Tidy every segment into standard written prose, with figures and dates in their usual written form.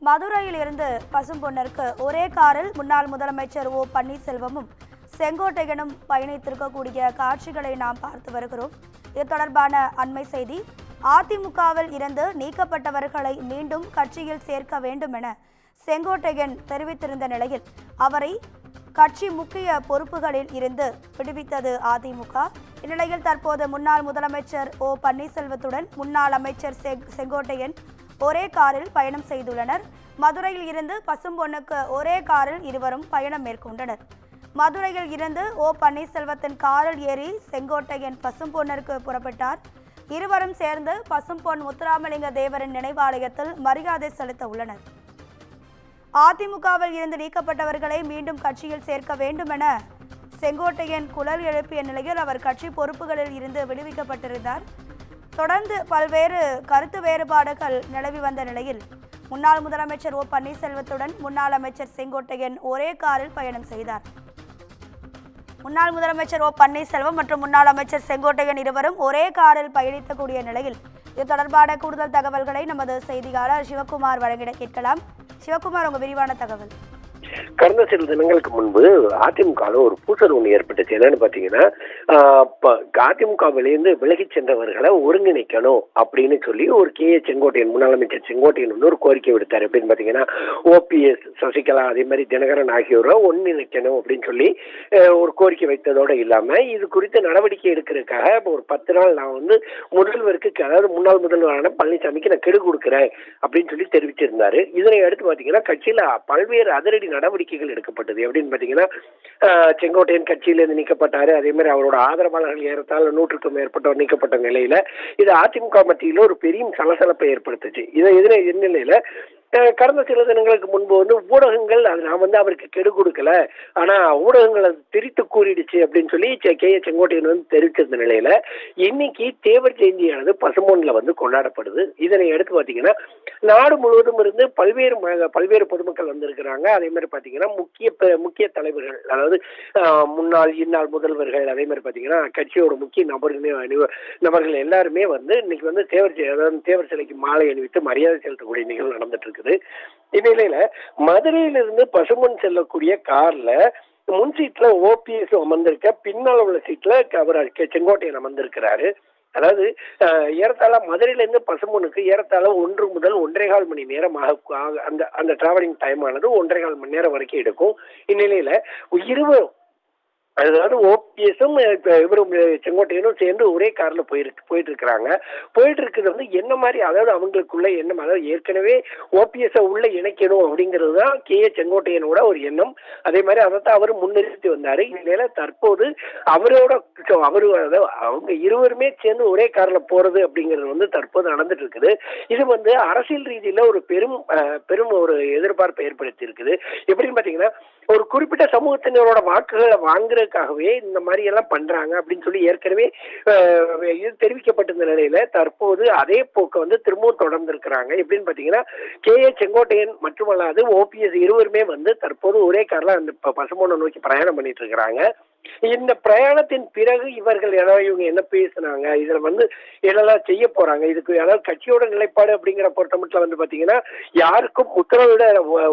மதுரையில் இருந்து பசும்பொன்னிற்கு ஒரே காரில் முன்னாள் முதலமைச்சர் ஓ பன்னீர்செல்வமும் செங்கோட்டையனும் பயணித்திருக்கக்கூடிய காட்சிகளை நாம் பார்த்து வருகிறோம். இது தொடர்பான அண்மை செய்தி. அதிமுகவில் இருந்து நீக்கப்பட்டவர்களை மீண்டும் கட்சியில் சேர்க்க வேண்டும் என செங்கோட்டையன் தெரிவித்திருந்த நிலையில் அவரை கட்சி முக்கிய பொறுப்புகளில் இருந்து விடுவித்தது அதிமுக. இந்நிலையில் தற்போது முன்னாள் முதலமைச்சர் ஓ பன்னீர்செல்வத்துடன் முன்னாள் அமைச்சர் செங்கோட்டையன் ஒரே காரில் பயணம் செய்துள்ளனர். மதுரையில் இருந்து பசும்பொன்னுக்கு ஒரே காரில் இருவரும் பயணம் மேற்கொண்டனர். மதுரையில் இருந்து ஓ பன்னீர்செல்வத்தின் காரில் ஏறி செங்கோட்டையன் பசும்பொன்னிற்கு புறப்பட்டார். இருவரும் சேர்ந்து பசும்பொன் முத்துராமலிங்க தேவரின் நினைவாலயத்தில் மரியாதை செலுத்த உள்ளனர். அதிமுகவில் இருந்து நீக்கப்பட்டவர்களை மீண்டும் கட்சியில் சேர்க்க வேண்டும் என செங்கோட்டையன் குரல் எழுப்பிய நிலையில் அவர் கட்சி பொறுப்புகளில் இருந்து விடுவிக்கப்பட்டிருந்தார். தொடர்ந்து பல்வேறு கருத்து வேறுபாடுகள் நிலவி வந்த நிலையில் முன்னாள் முதலமைச்சர் ஓ பன்னீர்செல்வத்துடன் முன்னாள் அமைச்சர் செங்கோட்டையன் ஒரே காரில் பயணம் செய்தார். முன்னாள் முதலமைச்சர் ஓ பன்னீர்செல்வம் மற்றும் முன்னாள் அமைச்சர் செங்கோட்டையன் இருவரும் ஒரே காரில் பயணிக்கக்கூடிய நிலையில் இது தொடர்பான கூடுதல் தகவல்களை நமது செய்தியாளர் சிவகுமார் வழங்கிட கேட்கலாம். சிவகுமார், உங்க விரிவான தகவல். கடந்த சில தினங்களுக்கு முன்பு அதிமுகவில் ஒரு பூசல் ஒன்று ஏற்பட்டுச்சு. என்னன்னு பாத்தீங்கன்னா, அதிமுகவிலிருந்து விலகி சென்றவர்களை ஒருங்கிணைக்கணும் அப்படின்னு சொல்லி ஒரு செங்கோட்டையன், முன்னாள் அமைச்சர் செங்கோட்டையன் வந்து ஒரு கோரிக்கை விடுத்தார். எப்படின்னு பாத்தீங்கன்னா, OPS, சசிகலா, அதே மாதிரி தினகரன் ஆகியோரை ஒன்றிணைக்கணும் அப்படின்னு சொல்லி ஒரு கோரிக்கை வைத்ததோடு இல்லாம இது குறித்து நடவடிக்கை எடுக்கிறதுக்காக ஒரு 10 நாள் நான் வந்து முதல்வருக்கு, அதாவது முன்னாள் முதல்வரான பழனிசாமிக்கு நான் கெடு கொடுக்குறேன் அப்படின்னு சொல்லி தெரிவிச்சிருந்தாரு. இதனை அடுத்து பாத்தீங்கன்னா கட்சியில பல்வேறு அதிரடி நடவடிக்கைகள் எடுக்கப்பட்டது. எப்படின்னு பாத்தீங்கன்னா, செங்கோட்டையன் கட்சியிலிருந்து நீக்கப்பட்டாரு. அதே மாதிரி அவரோட ஆதரவாளர்கள் ஏறத்தாழ 100க்கும் மேற்பட்டவர் நீக்கப்பட்ட நிலையில இது அதிமுக மத்தியில ஒரு பெரிய சலசலப்பை ஏற்படுத்துச்சு. இதை நிலையில கடந்த சில தினங்களுக்கு முன்பு வந்து ஊடகங்கள் நான் வந்து அவருக்கு கெடு கொடுக்கல, ஆனா ஊடகங்கள் அது திரித்து கூறிடுச்சு அப்படின்னு சொல்லி செங்கோட்டையன் வந்து தெரிவிச்சிருந்த நிலையில இன்னைக்கு தேவர் ஜெயந்தியானது பசும்பொன்ல வந்து கொண்டாடப்படுது. இதனை எடுத்து பாத்தீங்கன்னா நாடு முழுவதும் இருந்து பல்வேறு பொதுமக்கள் வந்திருக்கிறாங்க. அதே மாதிரி பாத்தீங்கன்னா முக்கிய தலைவர்கள், அதாவது முன்னாள் இந்நாள் முதல்வர்கள், அதே மாதிரி பாத்தீங்கன்னா கட்சியோட முக்கிய நபர்கள் எல்லாருமே வந்து இன்னைக்கு வந்து தேவர் சிலைக்கு மாலை அணிவித்து மரியாதை செலுத்தக்கூடிய நிகழ்வு நடந்துட்டு இருக்கு. இந்நிலையில மதுரையிலிருந்து பசும்பொன் செல்லக்கூடிய கார்ல முன் சீட்ல OPS அமர்ந்திருக்க, பின்னால் உள்ள சீட்ல அவர் செங்கோட்டையன் அமர்ந்திருக்கிறாரு. அதாவது ஏறத்தாழ மதுரையில இருந்து பசும்பொன்னுக்கு ஏறத்தாழ 1 முதல் 1.25 மணி நேரம் அந்த டிராவலிங் டைம் ஆனது 1.25 மணி நேரம் வரைக்கும் எடுக்கும். இந்நிலையில இருவரும், அதாவது OPSம் இவரும் செங்கோட்டையனும் சேர்ந்து ஒரே கார்ல போயிட்டு இருக்கிறாங்க. போயிட்டு இருக்கிறது வந்து என்ன மாதிரி, அதாவது அவங்களுக்குள்ள எண்ணம், அதாவது ஏற்கனவே OPS உள்ள இணைக்கணும் அப்படிங்கிறது தான் செங்கோட்டையனோட ஒரு எண்ணம். அதே மாதிரி அதைத்தான் அவர் முன்னிறுத்தி வந்தாரு. இந்நிலையில தற்போது அவங்க இருவருமே சேர்ந்து ஒரே கார்ல போறது அப்படிங்கிறது வந்து தற்போது நடந்துட்டு இருக்குது. இது வந்து அரசியல் ரீதியில ஒரு பெரும் ஒரு எதிர்பார்ப்பை ஏற்படுத்தி இருக்குது. எப்படின்னு பாத்தீங்கன்னா, ஒரு குறிப்பிட்ட சமூகத்தினரோட வாக்குகளை வாங்குறதுக்காகவே இந்த மாதிரி எல்லாம் பண்றாங்க அப்படின்னு சொல்லி ஏற்கனவே இது தெரிவிக்கப்பட்டிருந்த நிலையில தற்போது அதே போக்க வந்து திரும்பவும் தொடர்ந்து இருக்கிறாங்க. எப்படின்னு பாத்தீங்கன்னா, செங்கோட்டையன் மட்டுமல்லாது OPS இருவருமே வந்து தற்போது ஒரே கார்ல அந்த பசும்பொன்னை நோக்கி பிரயாணம் பண்ணிட்டு இருக்கிறாங்க. இந்த பிரயாணத்தின் பிறகு இவங்க என்ன பேசினாங்க, இதுல வந்து என்னெல்லாம் செய்ய போறாங்க, இதுக்கு அதாவது கட்சியோட நிலைப்பாடு அப்படிங்கிற பொறுத்த மட்டும் வந்து பாத்தீங்கன்னா யாருக்கும் உத்தரவிட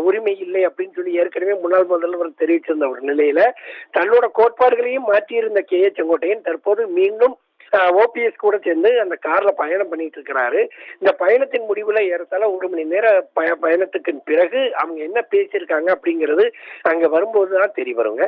உரிமை இல்லை அப்படின்னு சொல்லி ஏற்கனவே முன்னாள் முதல்வர் தெரிவிச்சிருந்த ஒரு நிலையில தன்னோட கோட்பாடுகளையும் மாற்றியிருந்த செங்கோட்டையன் தற்போது மீண்டும் OPS கூட சேர்ந்து அந்த கார்ல பயணம் பண்ணிட்டு இருக்கிறாரு. இந்த பயணத்தின் முடிவுல ஏறத்தாழ 1 மணி நேர பயணத்துக்கு பிறகு அவங்க என்ன பேசியிருக்காங்க அப்படிங்கிறது அங்க வரும்போதுதான் தெரிய வருங்க.